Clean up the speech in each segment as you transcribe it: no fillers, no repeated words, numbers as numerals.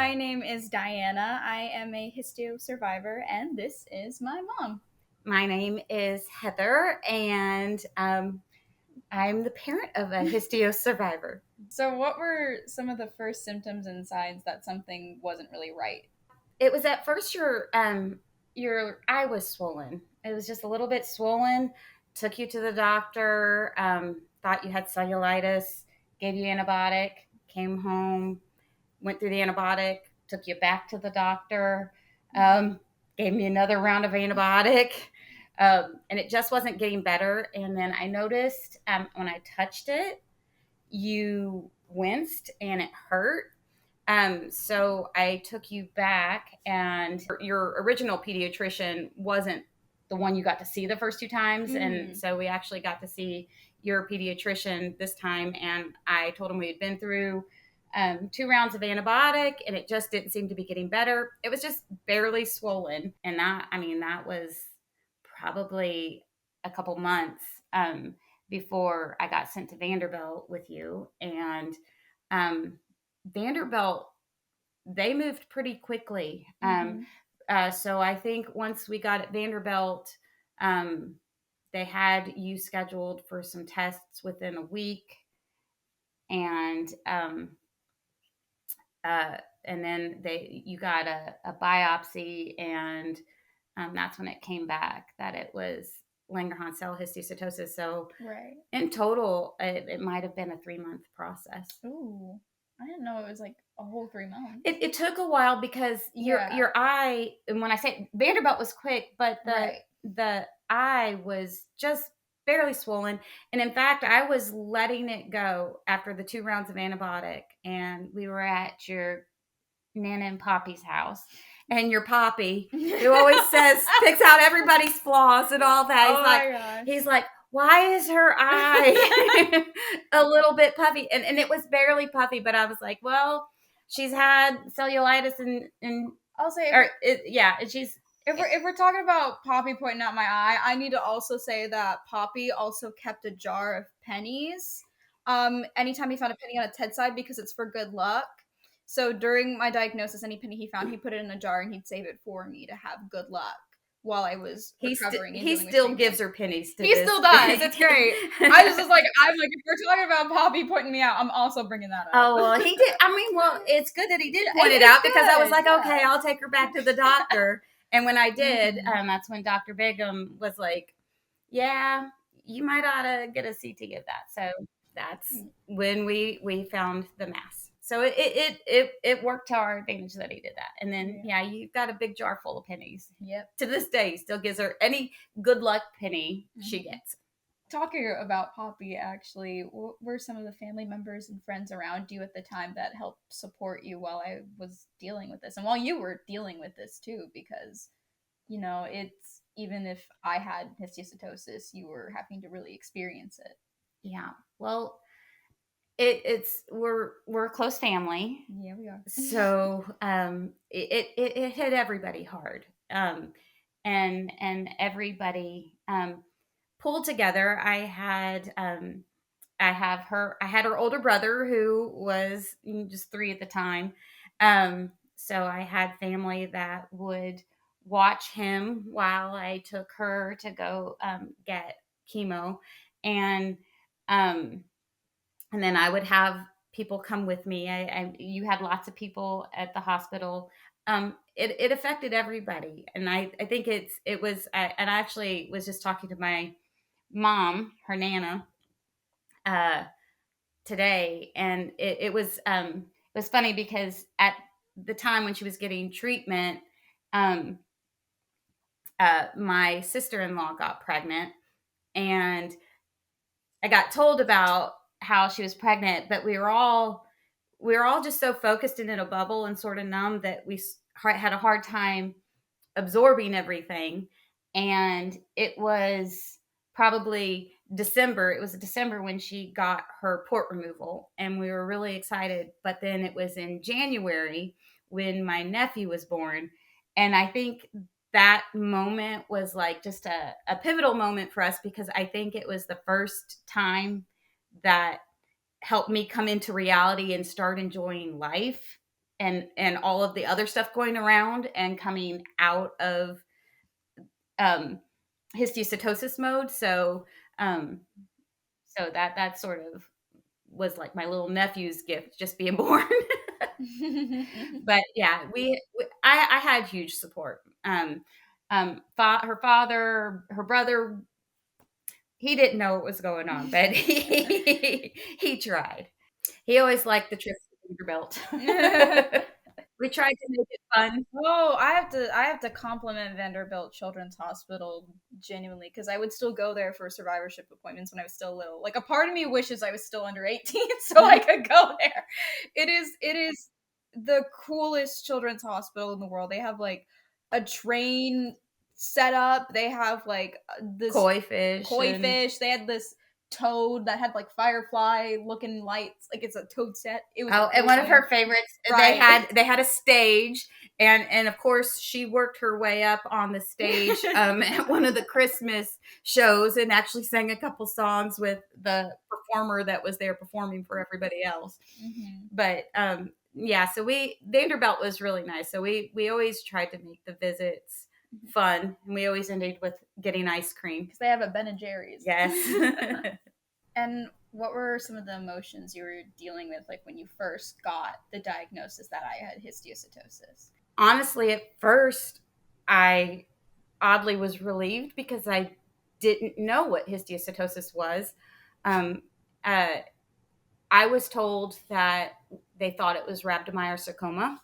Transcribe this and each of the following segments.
my name is Diana. I am a histio survivor, and this is my mom. My name is Heather, and I'm the parent of a histio survivor. So, what were some of the first symptoms and signs that something wasn't really right? It was at first your eye was swollen. It was just a little bit swollen. Took you to the doctor. Thought you had cellulitis. Gave you antibiotic. Came home. Went through the antibiotic. Took you back to the doctor. Gave me another round of antibiotic. And it just wasn't getting better. And then I noticed when I touched it, you winced and it hurt. So I took you back, and your original pediatrician wasn't the one you got to see the first two times. And so we actually got to see your pediatrician this time. And I told him we had been through 2 rounds of antibiotic, and it just didn't seem to be getting better. It was just barely swollen. And that was probably a couple months before I got sent to Vanderbilt with you. And Vanderbilt, they moved pretty quickly. So I think once we got at Vanderbilt, they had you scheduled for some tests within a week. And then you got a biopsy, and that's when it came back that it was Langerhans cell histiocytosis. So in total, it might have been a 3-month process. Ooh, I didn't know it was like a whole 3 months. It took a while because your eye, and when I say Vanderbilt was quick, but the eye was just barely swollen. And in fact, I was letting it go after the 2 rounds of antibiotic, and we were at your Nana and Poppy's house. And your Poppy, who always picks out everybody's flaws and all that. He's like, why is her eye a little bit puffy? And it was barely puffy, but I was like, well, she's had cellulitis and I'll say, she's. If we're talking about Poppy pointing out my eye, I need to also say that Poppy also kept a jar of pennies. Anytime he found a penny on its head side, because it's for good luck. So during my diagnosis, any penny he found, he put it in a jar and he'd save it for me to have good luck while I was recovering. He still gives her pennies. He still does. It's great. I'm like, if we're talking about Poppy pointing me out, I'm also bringing that up. Oh, well, he did. It's good that he did point it out, because I was like, okay, I'll take her back to the doctor. And when I did, that's when Dr. Bigham was like, yeah, you might ought to get a CT of that. So that's when we found the mass. So it worked to our advantage that he did that. And then, you've got a big jar full of pennies. Yep. To this day, he still gives her any good luck penny she gets. Talking about Poppy, actually, what were some of the family members and friends around you at the time that helped support you while I was dealing with this? And while you were dealing with this, too, because, it's, even if I had histiocytosis, you were having to really experience it. Yeah. Well, we're a close family. Yeah, we are. So it hit everybody hard, and everybody pulled together. I had her older brother, who was just 3 at the time. So I had family that would watch him while I took her to go get chemo, and then I would have people come with me. You had lots of people at the hospital. It affected everybody, and I think it was. And I actually was just talking to my mom, her Nana, today, and it was funny because at the time when she was getting treatment, my sister-in-law got pregnant, and I got told about how she was pregnant, but we were all just so focused and in a bubble and sort of numb that we had a hard time absorbing everything. And it was probably December. It was December when she got her port removal, and we were really excited. But then it was in January when my nephew was born. And I think that moment was like just a pivotal moment for us, because I think it was the first time that helped me come into reality and start enjoying life. and all of the other stuff going around and coming out of um, histiocytosis mode. Um, so that sort of was like my little nephew's gift, just being born. But yeah, I had huge support. Her father, her brother, he didn't know what was going on, but he tried. He always liked the trip to Vanderbilt. We tried to make it fun. Oh, I have to compliment Vanderbilt Children's Hospital genuinely because I would still go there for survivorship appointments when I was still little. Like a part of me wishes I was still under 18 so I could go there. It is the coolest children's hospital in the world. They have like a train set up. They have like this Koi fish koi and fish. They had this toad that had like firefly looking lights. Like it's a toad set. It was the oh, and coolest one of thing. her favorites, Right. they had a stage, and of course she worked her way up on the stage at one of the Christmas shows and actually sang a couple songs with the performer that was there performing for everybody else. Mhm. But yeah, so we Vanderbilt was really nice. So we always tried to make the visits fun, and we always ended with getting ice cream. Because they have a Ben and Jerry's. Yes. And what were some of the emotions you were dealing with, like when you first got the diagnosis that I had histiocytosis? Honestly, at first, I oddly was relieved because I didn't know what histiocytosis was. Um, uh, I was told that they thought it was rhabdomyosarcoma,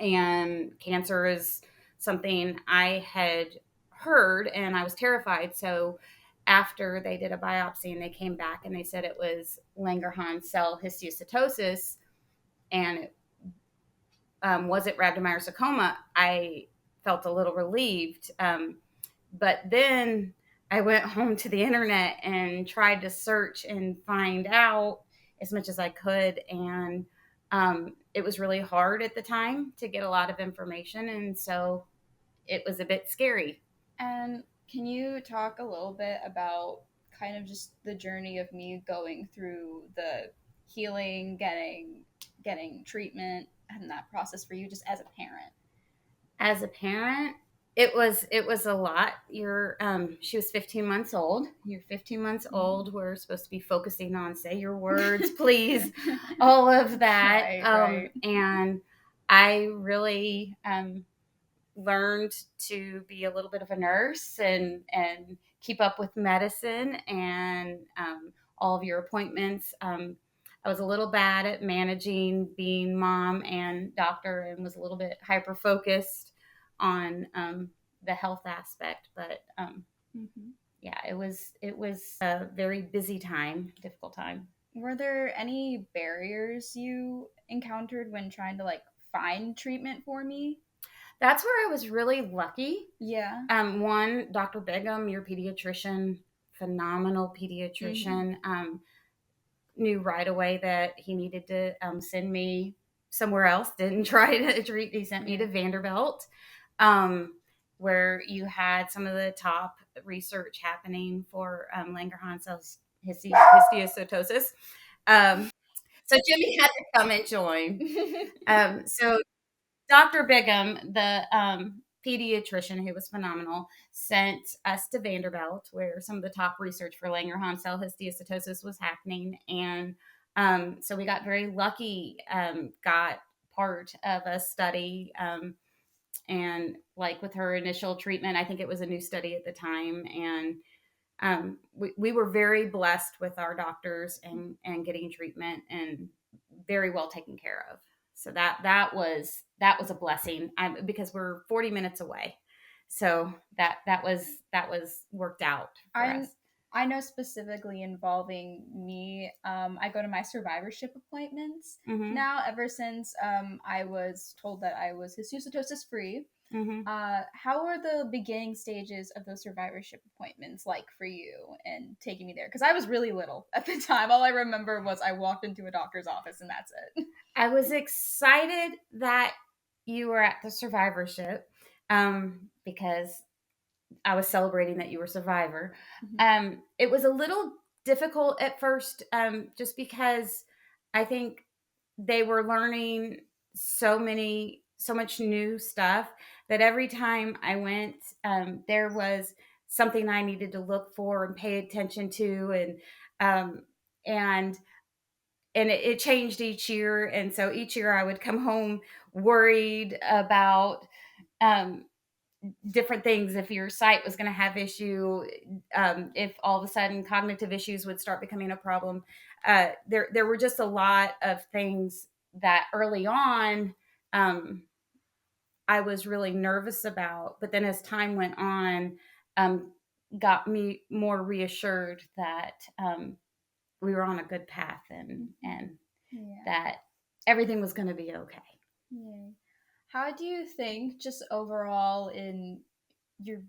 and cancer is something I had heard, and I was terrified. So after they did a biopsy and they came back and they said it was Langerhans cell histiocytosis, and it wasn't rhabdomyosarcoma, I felt a little relieved. But then I went home to the internet and tried to search and find out as much as I could. And it was really hard at the time to get a lot of information. And so it was a bit scary. And can you talk a little bit about kind of just the journey of me going through the healing, getting treatment, and that process for you just as a parent? As a parent, it was a lot. She was 15 months old. You're 15 months old. We're supposed to be focusing on say your words, please, all of that. Right. And I really learned to be a little bit of a nurse and keep up with medicine and all of your appointments. I was a little bad at managing being mom and doctor and was a little bit hyper focused on the health aspect, but yeah, it was a very busy time, difficult time. Were there any barriers you encountered when trying to like find treatment for me? That's where I was really lucky. Yeah. One, Dr. Bigham, your pediatrician, phenomenal pediatrician, knew right away that he needed to send me somewhere else. Didn't try to treat. He sent me to Vanderbilt, where you had some of the top research happening for Langerhans histiocytosis. So Jimmy had to come and join. So Dr. Bigham, the pediatrician who was phenomenal, sent us to Vanderbilt, where some of the top research for Langerhans cell histiocytosis was happening. And so we got very lucky, got part of a study. And like with her initial treatment, I think it was a new study at the time. And we were very blessed with our doctors and getting treatment and very well taken care of. So that was a blessing because we're 40 minutes away. So that was worked out for us. I know specifically involving me. I go to my survivorship appointments now ever since I was told that I was histiocytosis free. How are the beginning stages of those survivorship appointments like for you and taking me there? Because I was really little at the time. All I remember was I walked into a doctor's office and that's it. I was excited that you were at the survivorship because I was celebrating that you were survivor. It was a little difficult at first, just because I think they were learning so much new stuff that every time I went, there was something I needed to look for and pay attention to, um, and it changed each year. And so each year I would come home worried about um, different things. If your sight was going to have issue, if all of a sudden cognitive issues would start becoming a problem. There were just a lot of things that early on, um, I was really nervous about, but then as time went on, um, got me more reassured that we were on a good path, and Yeah. that everything was going to be okay. Yeah. How do you think, just overall in your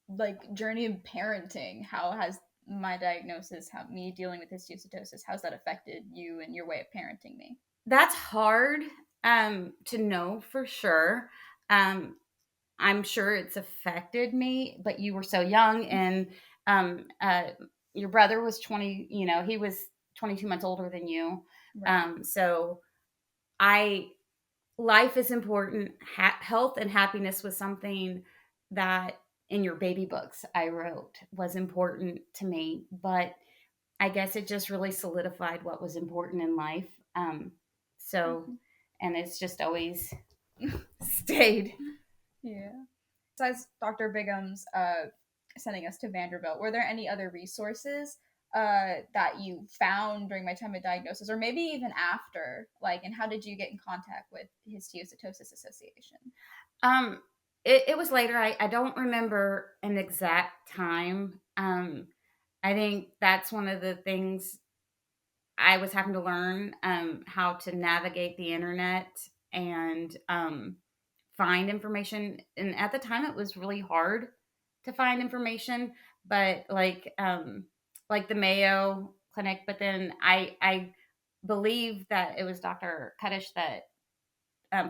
like journey of parenting, how has my diagnosis, how me dealing with histiocytosis, how's that affected you and your way of parenting me? That's hard to know for sure. Um, I'm sure it's affected me, but you were so young, and um, uh, your brother was 20. He was 22 months older than you. Right. So I life is important. Health and happiness was something that in your baby books I wrote was important to me, but I guess it just really solidified what was important in life. So, Mhm. and it's just always stayed. Yeah. Besides Dr. Bigham's sending us to Vanderbilt, were there any other resources that you found during my time of diagnosis, or maybe even after? Like, and how did you get in contact with the Histiocytosis Association? Um, it was later. I don't remember an exact time. I think that's one of the things I was having to learn, how to navigate the internet and find information. And at the time, it was really hard to find information. But like the Mayo Clinic. But then I believe that it was Dr. Kadish that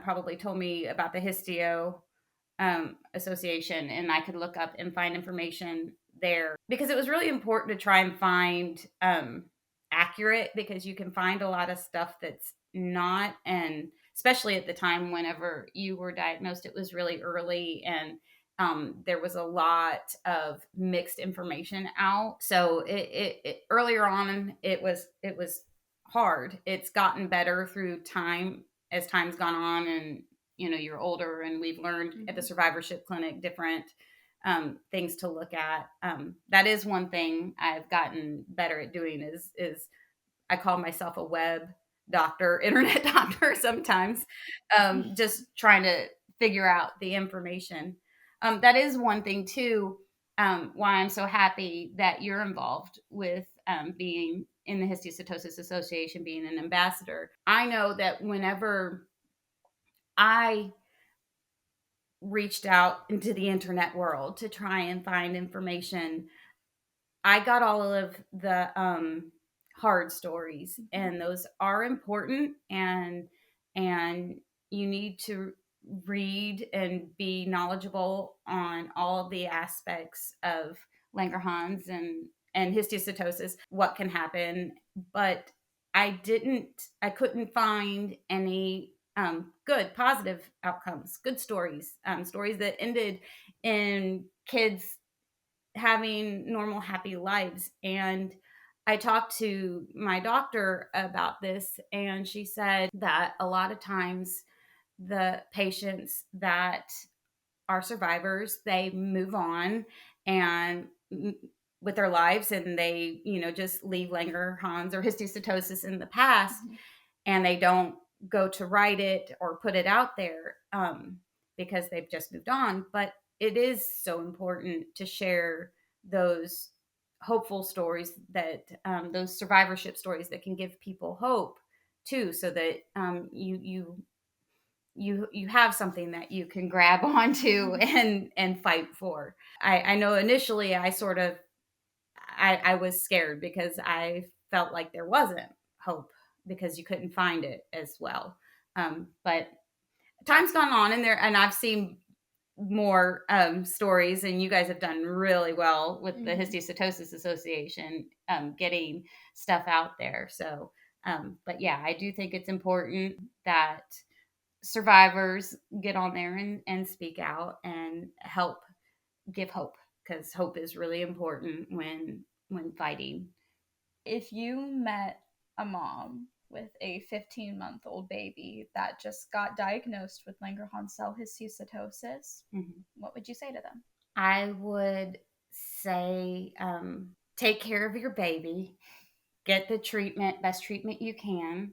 probably told me about the Histio association, and I could look up and find information there because it was really important to try and find accurate, because you can find a lot of stuff that's not, and especially at the time whenever you were diagnosed, it was really early, and there was a lot of mixed information out. So it earlier on it was hard. It's gotten better through time as time's gone on, and you're older, and we've learned at the Mm-hmm. survivorship clinic different things to look at. That is one thing I've gotten better at doing, is I call myself a web doctor, internet doctor sometimes, just trying to figure out the information. That is one thing too, why I'm so happy that you're involved with being in the Histiocytosis Association, being an ambassador. I know that whenever I reached out into the internet world to try and find information, I got all of the hard stories, Mm-hmm. and those are important, and you need to read and be knowledgeable on all the aspects of Langerhans and histiocytosis, what can happen. But I couldn't find any good, positive outcomes, good stories, stories that ended in kids having normal, happy lives. And I talked to my doctor about this, and she said that a lot of times the patients that are survivors, they move on and with their lives, and they just leave Langerhans or histiocytosis in the past, Mm-hmm. and they don't go to write it or put it out there, because they've just moved on. But it is so important to share those hopeful stories, that those survivorship stories that can give people hope too, so that you have something that you can grab onto and fight for. I know initially I was scared because I felt like there wasn't hope, because you couldn't find it as well. But time's gone on, and I've seen more stories, and you guys have done really well with the Mm-hmm. Histiocytosis Association, getting stuff out there. So, but yeah, I do think it's important that survivors get on there and speak out and help give hope, because hope is really important when fighting. If you met a mom with a 15-month-old baby that just got diagnosed with Langerhans cell histiocytosis, what would you say to them? I would say, take care of your baby, get the treatment, best treatment you can.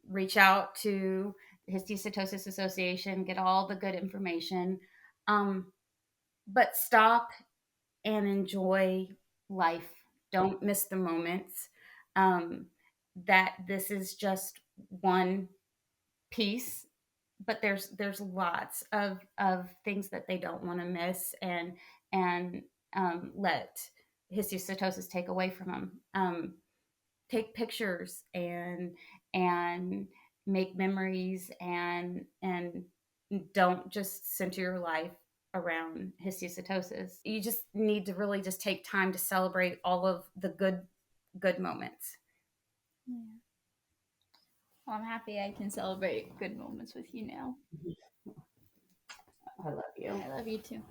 Reach out to the Histiocytosis Association, get all the good information, but stop and enjoy life. Don't miss the moments. Um, that this is just one piece, but there's lots of things that they don't want to miss and let histiocytosis take away from them. Take pictures and make memories and don't just center your life around histiocytosis. You just need to really just take time to celebrate all of the good moments. Yeah. Well, I'm happy I can celebrate good moments with you now. I love you. I love you too.